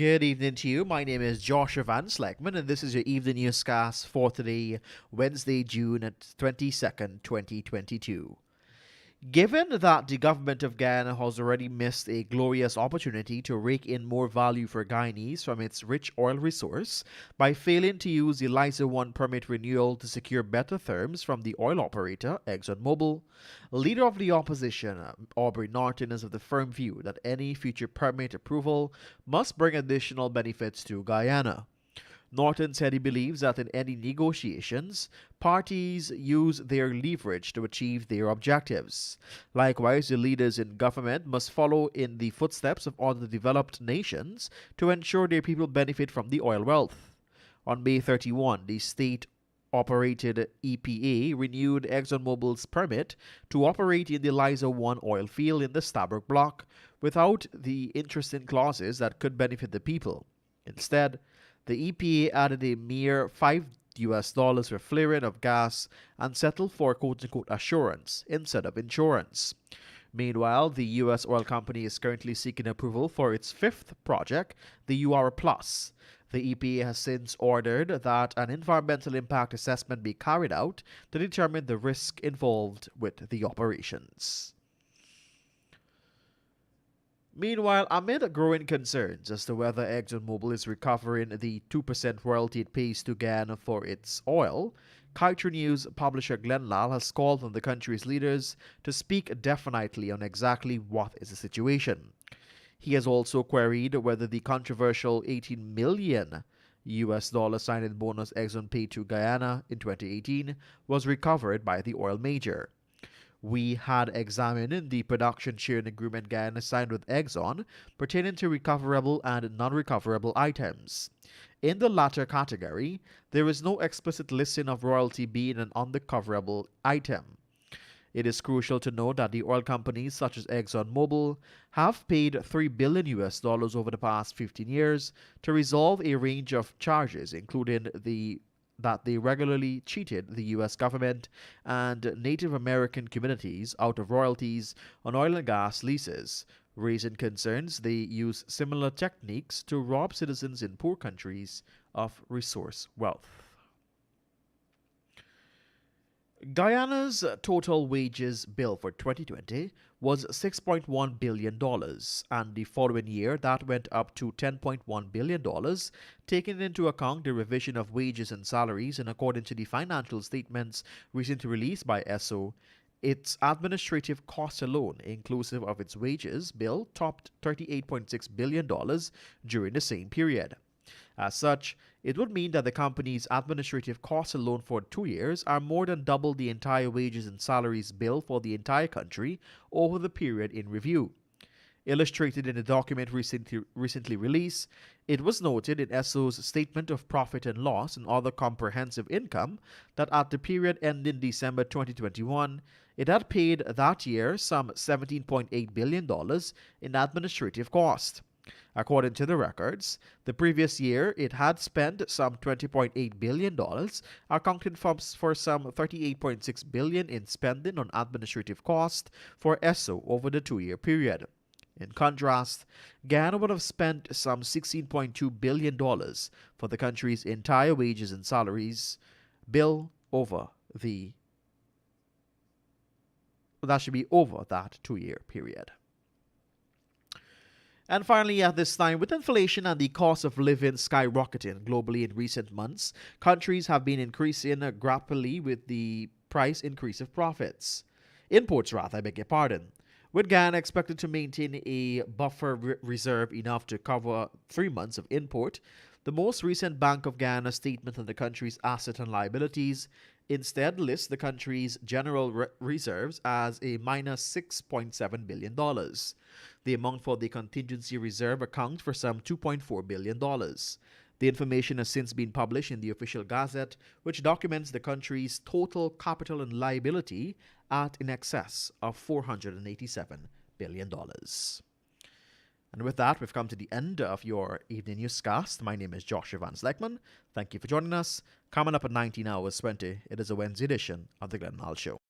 Good evening to you. My name is Joshua Van Sleckman, and this is your evening newscast for today, Wednesday, June 22nd, 2022. Given that the government of Guyana has already missed a glorious opportunity to rake in more value for Guyanese from its rich oil resource by failing to use the Liza 1 permit renewal to secure better terms from the oil operator, ExxonMobil, leader of the opposition, Aubrey Norton, is of the firm view that any future permit approval must bring additional benefits to Guyana. Norton said he believes that in any negotiations, parties use their leverage to achieve their objectives. Likewise, the leaders in government must follow in the footsteps of other developed nations to ensure their people benefit from the oil wealth. On May 31, the state-operated EPA renewed ExxonMobil's permit to operate in the Liza 1 oil field in the Stabroek block without the interesting clauses that could benefit the people. Instead, the EPA added a mere $5 for flaring of gas and settled for quote-unquote assurance instead of insurance. Meanwhile, the U.S. oil company is currently seeking approval for its fifth project, the UR Plus. The EPA has since ordered that an environmental impact assessment be carried out to determine the risk involved with the operations. Meanwhile, amid growing concerns as to whether ExxonMobil is recovering the 2% royalty it pays to Guyana for its oil, Kaieteur News publisher Glenn Lal has called on the country's leaders to speak definitely on exactly what is the situation. He has also queried whether the controversial $18 million signing bonus Exxon paid to Guyana in 2018 was recovered by the oil major. We had examined the production sharing agreement Guyana signed with Exxon pertaining to recoverable and non-recoverable items. In the latter category, there is no explicit listing of royalty being an unrecoverable item. It is crucial to note that the oil companies such as ExxonMobil have paid $3 billion over the past 15 years to resolve a range of charges, including that they regularly cheated the U.S. government and Native American communities out of royalties on oil and gas leases, raising concerns they use similar techniques to rob citizens in poor countries of resource wealth. Guyana's total wages bill for 2020 was $6.1 billion, and the following year that went up to $10.1 billion, taking into account the revision of wages and salaries, and according to the financial statements recently released by ESSO, its administrative costs alone, inclusive of its wages bill, topped $38.6 billion during the same period. As such, it would mean that the company's administrative costs alone for 2 years are more than double the entire wages and salaries bill for the entire country over the period in review. Illustrated in a document recently released, it was noted in ESSO's Statement of Profit and Loss and Other Comprehensive Income that at the period ending December 2021, it had paid that year some $17.8 billion in administrative costs. According to the records, the previous year it had spent some $20.8 billion, accounting for some $38.6 billion in spending on administrative costs for ESSO over the 2-year period. In contrast, Guyana would have spent some $16.2 billion for the country's entire wages and salaries bill over that should be over that 2-year period. And finally, at this time, with inflation and the cost of living skyrocketing globally in recent months, countries have been increasing gradually with the price increase of imports, I beg your pardon. With Guyana expected to maintain a buffer reserve enough to cover 3 months of import, the most recent Bank of Guyana statement on the country's assets and liabilities instead lists the country's general reserves as a minus $6.7 billion. The amount for the contingency reserve accounts for some $2.4 billion. The information has since been published in the official gazette, which documents the country's total capital and liability at in excess of $487 billion. And with that, we've come to the end of your evening newscast. My name is Joshua Van Sleckman. Thank you for joining us. Coming up at 19 hours 20, it is a Wednesday edition of the Glenn Hall Show.